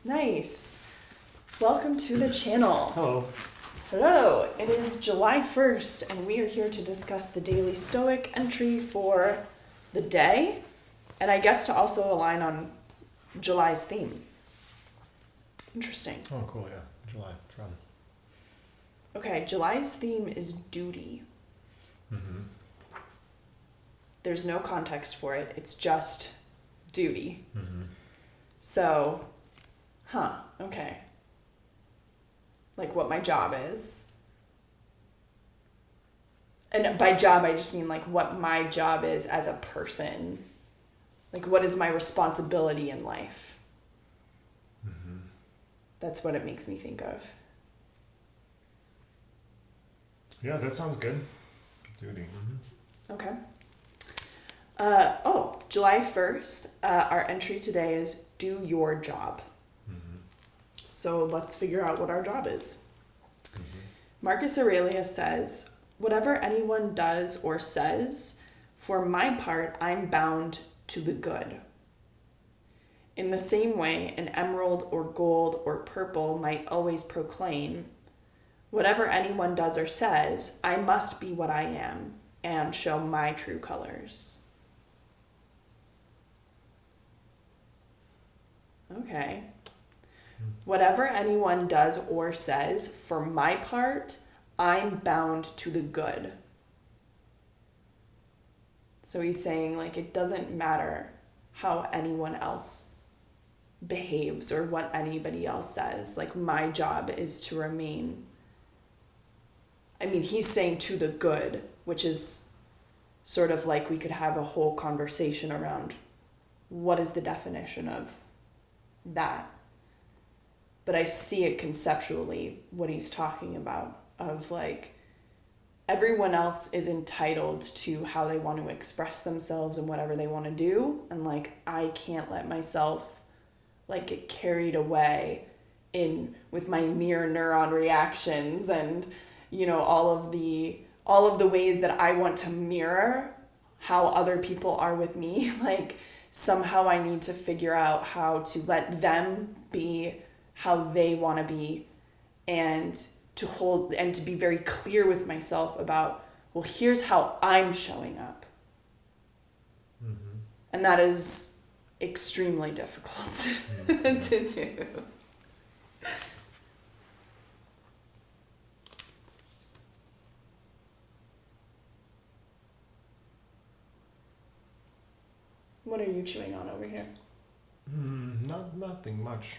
Nice. Welcome to the channel. Hello. Hello. It is July 1st, and we are here to discuss the daily Stoic entry for the day, and I guess to also align on July's theme. Interesting. Oh, cool, yeah. July, from. Okay, July's theme is duty. Mm-hmm. There's no context for it. It's just duty. Mm-hmm. So, okay. Like what my job is. And by job, I just mean like what my job is as a person. Like what is my responsibility in life? Mm-hmm. That's what it makes me think of. Yeah, that sounds good. Duty. Mm-hmm. Okay. July 1st, our entry today is do your job. Mm-hmm. So let's figure out what our job is. Mm-hmm. Marcus Aurelius says, "Whatever anyone does or says, for my part, I'm bound to the good." In the same way, an emerald or gold or purple might always proclaim, "Whatever anyone does or says, I must be what I am and show my true colors." Okay. Whatever anyone does or says, for my part, I'm bound to the good. So he's saying, like, it doesn't matter how anyone else behaves or what anybody else says. Like, my job is to remain. I mean, he's saying to the good, which is sort of like we could have a whole conversation around what is the definition of that. But I see it conceptually, what he's talking about, of like, everyone else is entitled to how they want to express themselves and whatever they want to do. And like, I can't let myself like get carried away with my mirror neuron reactions and, you know, all of the ways that I want to mirror how other people are with me. Like, somehow I need to figure out how to let them be how they want to be, and to be very clear with myself about, well, here's how I'm showing up. Mm-hmm. And that is extremely difficult Mm-hmm. to do. What are you chewing on over here? Nothing much.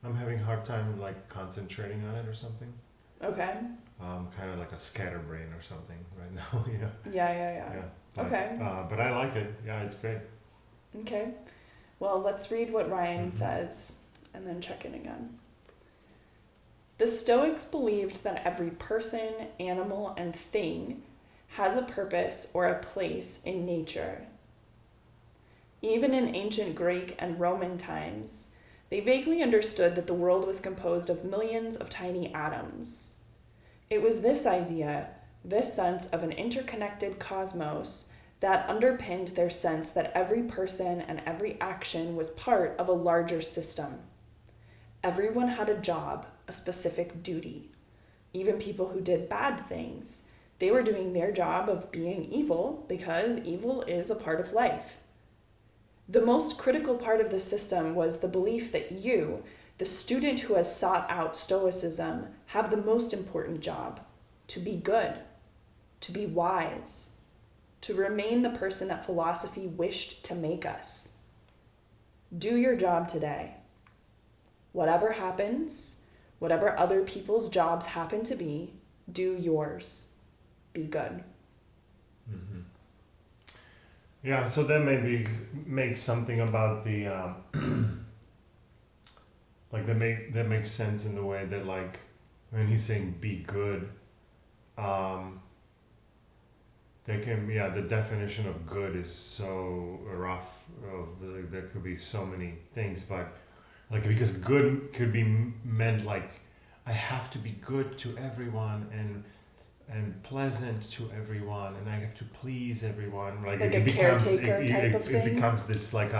I'm having a hard time like concentrating on it or something. Okay. Kind of like a scatterbrain or something right now, you know. Yeah. But, Okay. But I like it. Yeah, it's great. Okay. Well, let's read what Ryan Mhm. says and then check in again. The Stoics believed that every person, animal, and thing has a purpose or a place in nature. Even in ancient Greek and Roman times, they vaguely understood that the world was composed of millions of tiny atoms. It was this idea, this sense of an interconnected cosmos, that underpinned their sense that every person and every action was part of a larger system. Everyone had a job, a specific duty. Even people who did bad things, they were doing their job of being evil because evil is a part of life. The most critical part of the system was the belief that you, the student who has sought out Stoicism, have the most important job: to be good, to be wise, to remain the person that philosophy wished to make us. Do your job today. Whatever happens, whatever other people's jobs happen to be, do yours. Be good. Mm-hmm. Yeah, so then maybe make something about the like that makes sense in the way that, like, when he's saying be good, the definition of good is so rough. Like, there could be so many things, but like, because good could be meant like I have to be good to everyone and pleasant to everyone, and I have to please everyone. Like a it becomes caretaker type of thing? It becomes this like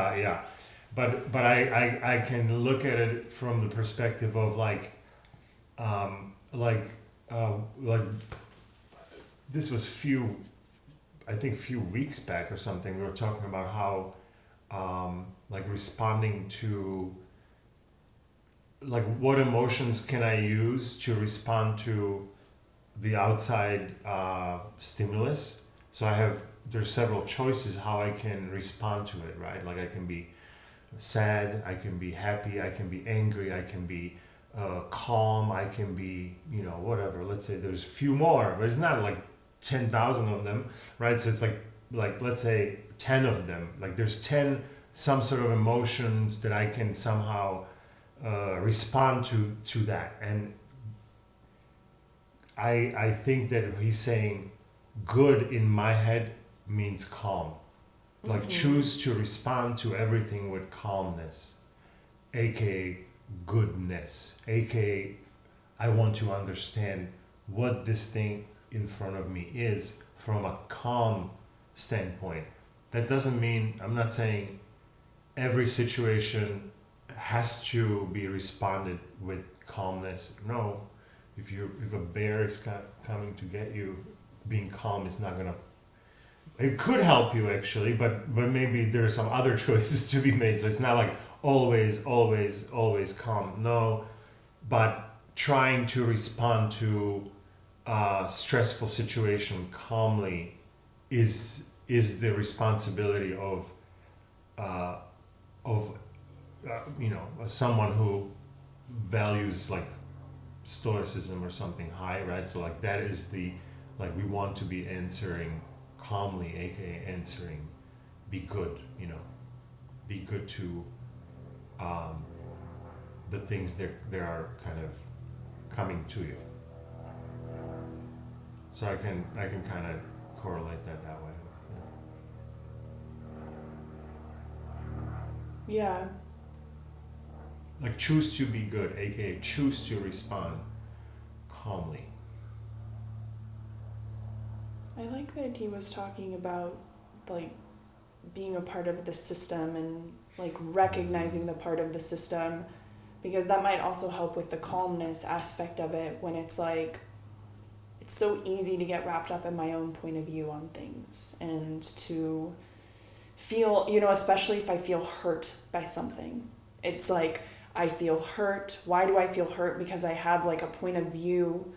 but I can look at it from the perspective of like this was few weeks back or something. We were talking about how like responding to like what emotions can I use to respond to the outside stimulus. So there's several choices how I can respond to it, right? Like I can be sad, I can be happy, I can be angry, I can be calm, I can be, whatever. Let's say there's a few more, but it's not like 10,000 of them, right? So it's like let's say 10 of them. Like there's 10 some sort of emotions that I can somehow respond to that. And I think that he's saying good in my head means calm. Like choose to respond to everything with calmness, aka goodness, aka I want to understand what this thing in front of me is from a calm standpoint. That doesn't mean, I'm not saying every situation has to be responded with calmness. No, if a bear is coming to get you, being calm is not gonna. It could help you actually, but maybe there are some other choices to be made. So it's not like always calm. No, but trying to respond to a stressful situation calmly is the responsibility of someone who values like stoicism or something high, right? So like that is we want to be answering calmly, aka answering, be good, be good to the things that are kind of coming to you. So I can kind of correlate that way. Yeah. Like choose to be good, aka choose to respond calmly. I like that he was talking about like being a part of the system and like recognizing the part of the system, because that might also help with the calmness aspect of it when it's like it's so easy to get wrapped up in my own point of view on things and to feel, especially if I feel hurt by something. It's like I feel hurt. Why do I feel hurt? Because I have like a point of view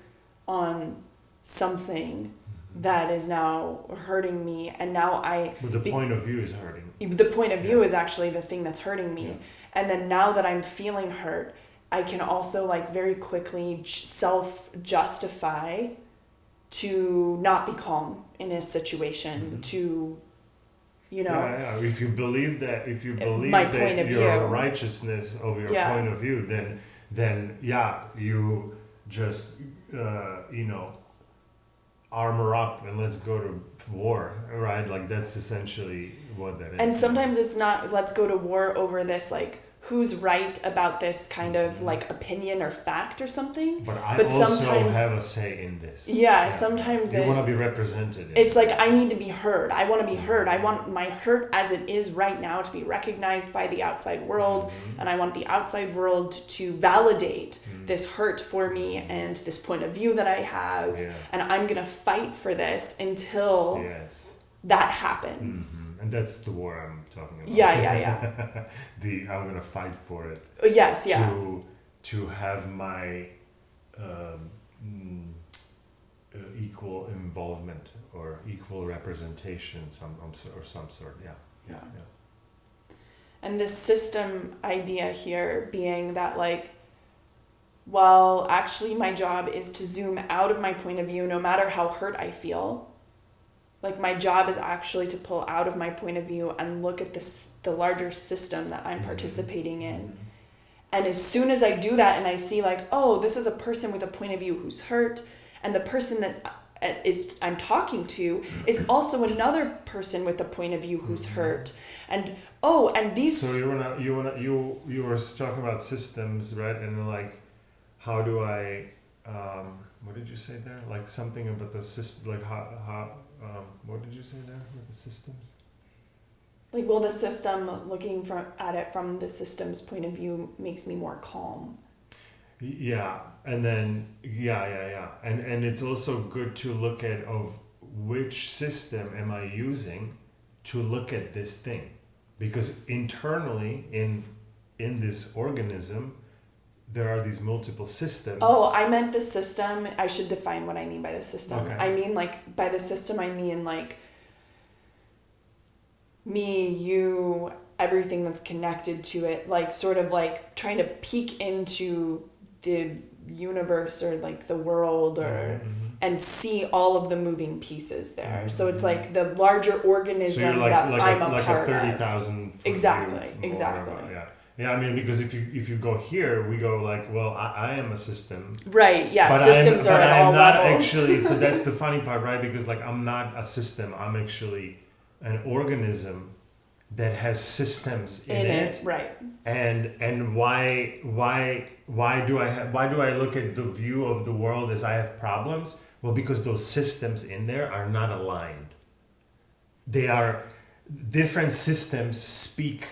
on something that is now hurting me, and now But the point of view is hurting. The point of view is actually the thing that's hurting me. Yeah. And then now that I'm feeling hurt, I can also like very quickly self-justify to not be calm in a situation, to, Yeah. If you believe that, my point of your view. righteousness of your point of view, then you just armor up and let's go to war, right? Like that's essentially what that is. And sometimes it's not let's go to war over this like who's right about this kind of like opinion or fact or something. But I also sometimes have a say in this. Yeah, sometimes you want to be represented. It's like I need to be heard. I want to be heard. I want my hurt as it is right now to be recognized by the outside world, and I want the outside world to validate this hurt for me and this point of view that I have, and I'm gonna fight for this until that happens. And that's the war I'm talking about. Yeah. I'm gonna fight for it. Yes, To have my equal involvement or equal representation, some sort. Yeah. And this system idea here being that like, well, actually my job is to zoom out of my point of view no matter how hurt I feel. Like my job is actually to pull out of my point of view and look at the larger system that I'm participating in. And as soon as I do that and I see like, oh, this is a person with a point of view who's hurt, and the person that I'm talking to is also another person with a point of view who's hurt, and these. So you were talking about systems, right? And like, how do I? What did you say there? Like something about the system, like how what did you say there with the systems? Like, well, the system, looking at it from the system's point of view, makes me more calm. Yeah, and then and it's also good to look at of which system am I using to look at this thing, because internally in this organism there are these multiple systems. Oh, I meant the system. I should define what I mean by the system. Okay. I mean, like, by the system, I mean, like, me, you, everything that's connected to it, like, sort of like trying to peek into the universe or like the world or and see all of the moving pieces there. So it's like the larger organism so you're like, that like I'm a, a part 30,000 of. Exactly. Yeah, I mean, because if you go here, we go like, well, I am a system. Right, yeah, but systems are at all not levels. Actually, so that's the funny part, right? Because like I'm not a system, I'm actually an organism that has systems in it. Right. And why do I look at the view of the world as I have problems? Well, because those systems in there are not aligned. They are different systems speak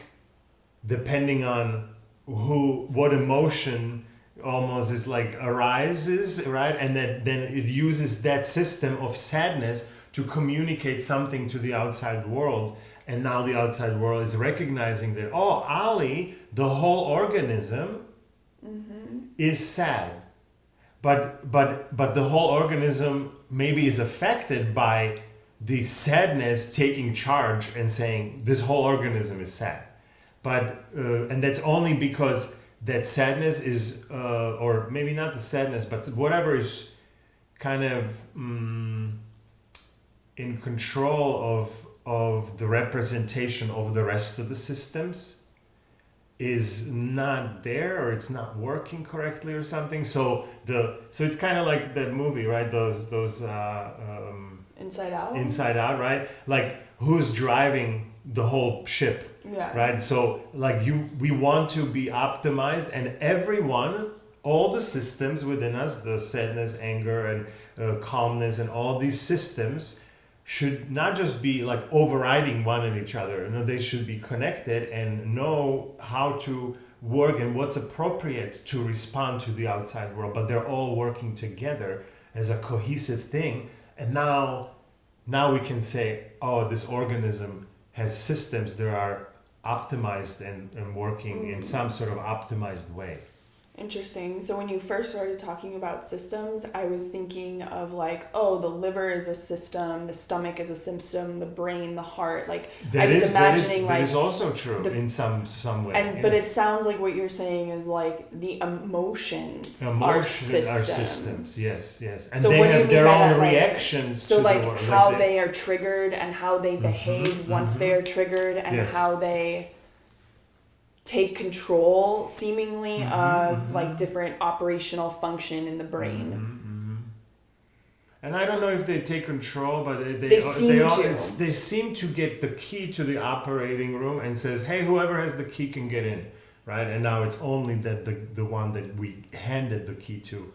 depending on what emotion almost is like arises, right? And then it uses that system of sadness to communicate something to the outside world. And now the outside world is recognizing that, oh, Ali, the whole organism is sad. But the whole organism maybe is affected by the sadness taking charge and saying this whole organism is sad. But and that's only because that sadness is, or maybe not the sadness, but whatever is kind of in control of the representation of the rest of the systems is not there, or it's not working correctly or something. So it's kind of like that movie, right? Those Inside Out. Inside Out, right? Like who's driving the whole ship? Yeah. Right. So like we want to be optimized, and everyone, all the systems within us, the sadness, anger, and calmness, and all these systems should not just be like overriding one and each other. You know, they should be connected and know how to work and what's appropriate to respond to the outside world. But they're all working together as a cohesive thing. And now we can say, oh, this organism has systems that are optimized and working in some sort of optimized way. Interesting. So when you first started talking about systems, I was thinking of like, oh, the liver is a system, the stomach is a system, the brain, the heart. Like I was imagining that is also true in some way. And yes. But it sounds like what you're saying is like the emotions are systems. Yes. And so they have their own reactions. So to like the world. how they are triggered and how they behave once they are triggered, and how they take control seemingly of like different operational function in the brain. And I don't know if they take control, but they seem to get the key to the operating room and says, hey, whoever has the key can get in, right? And now it's only that the one that we handed the key to.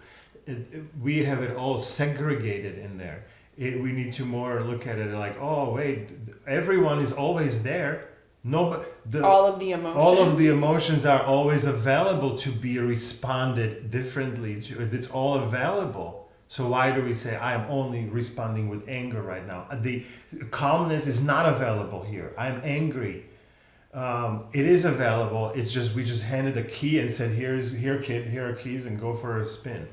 We have it all segregated in there. We need to more look at it like, oh wait, everyone is always there. No, but all of the emotions are always available to be responded differently. It's all available. So why do we say I am only responding with anger right now? The calmness is not available here. I'm angry. It is available. It's just we just handed a key and said, here kid, here are keys, and go for a spin.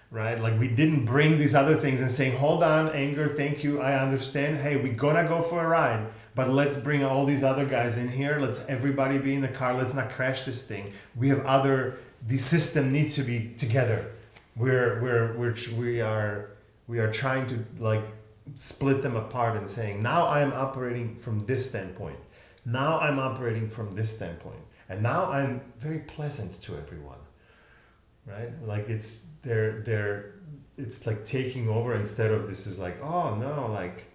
Right? Like we didn't bring these other things and saying, hold on, anger, thank you, I understand. Hey, we're gonna go for a ride. But let's bring all these other guys in here. Let's everybody be in the car. Let's not crash this thing. The system needs to be together. We are trying to like split them apart and saying, now I am operating from this standpoint. Now I'm operating from this standpoint. And now I'm very pleasant to everyone. Right? Like it's like taking over instead of this is like, oh no, like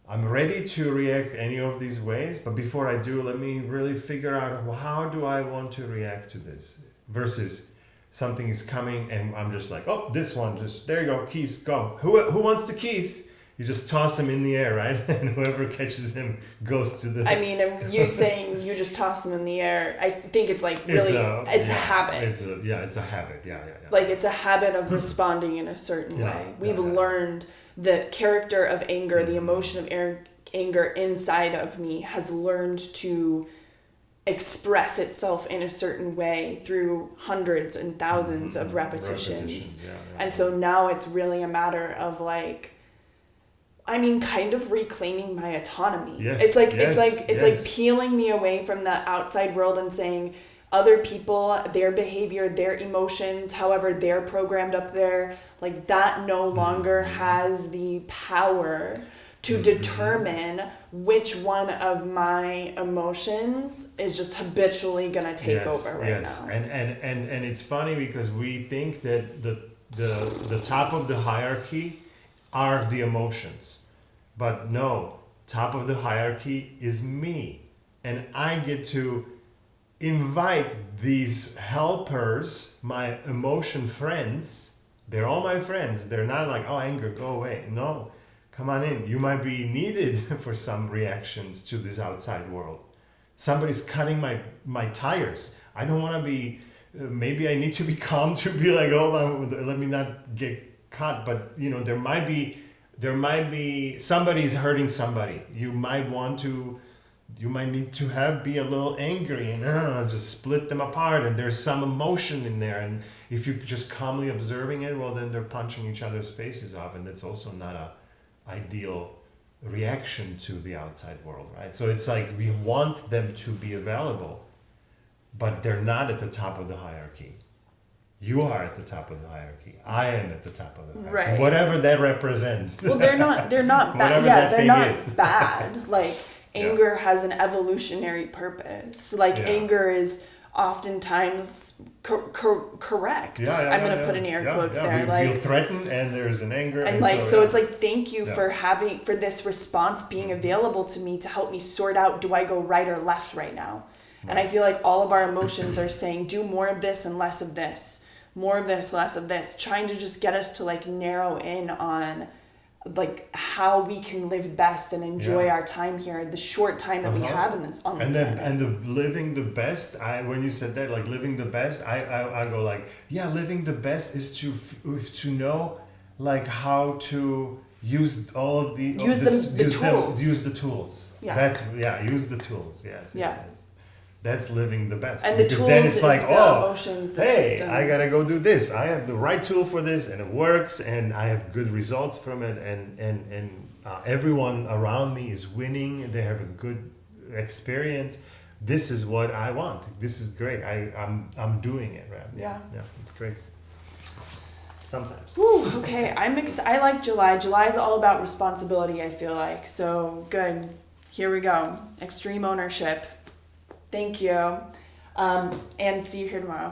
I'm ready to react any of these ways, but before I do, let me really figure out how do I want to react to this versus something is coming and I'm just like, oh, this one, just there you go, keys, go. Who wants the keys? you just toss him in the air, right? And whoever catches him goes to the. I mean, and you saying you just toss them in the air, I think it's like really, it's a habit. It's a habit. Yeah. Like it's a habit of responding in a certain way. We've learned the character of anger, the emotion of anger inside of me has learned to express itself in a certain way through hundreds and thousands of repetitions. And so now it's really a matter of like, I mean, kind of reclaiming my autonomy. Yes, it's like peeling me away from the outside world and saying other people, their behavior, their emotions, however they're programmed up there, like that no longer has the power to determine which one of my emotions is just habitually gonna take over right now. And it's funny because we think that the top of the hierarchy are the emotions. But no, top of the hierarchy is me. And I get to invite these helpers, my emotion friends. They're all my friends. They're not like, oh, anger, go away. No, come on in. You might be needed for some reactions to this outside world. Somebody's cutting my tires. I don't want to be, maybe I need to be calm to be like, hold on, let me not get cut. But, you know, there might be somebody's hurting somebody. You might need to be a little angry and just split them apart, and there's some emotion in there, and if you're just calmly observing it, well, then they're punching each other's faces off, and that's also not a ideal reaction to the outside world, right? So it's like we want them to be available, but they're not at the top of the hierarchy. You are at the top of the hierarchy. I am at the top of the hierarchy. Right. Whatever that represents. Well, they're not bad. Yeah, they're not bad. Like anger has an evolutionary purpose. Like anger is oftentimes correct. I'm going to put in air quotes there. We like feel threatened and there's an anger. And like, so it's like, thank you for this response being available to me to help me sort out, do I go right or left right now? Right. And I feel like all of our emotions are saying, do more of this and less of this. More of this, less of this, trying to just get us to like narrow in on like how we can live best and enjoy our time here, the short time that we have in this on the planet. And the living the best, when you said that, like living the best, I go like, living the best is to know like how to use all of the tools. Use the tools. Yeah. Use the tools. Yes. That's living the best. And the because tools then it's like, the emotions, the hey, systems. I gotta go do this. I have the right tool for this, and it works, and I have good results from it, and everyone around me is winning. They have a good experience. This is what I want. This is great. I'm doing it, right? Yeah, it's great. Sometimes. Ooh, okay. I like July. July is all about responsibility, I feel like. So good. Here we go. Extreme ownership. Thank you. And see you here tomorrow.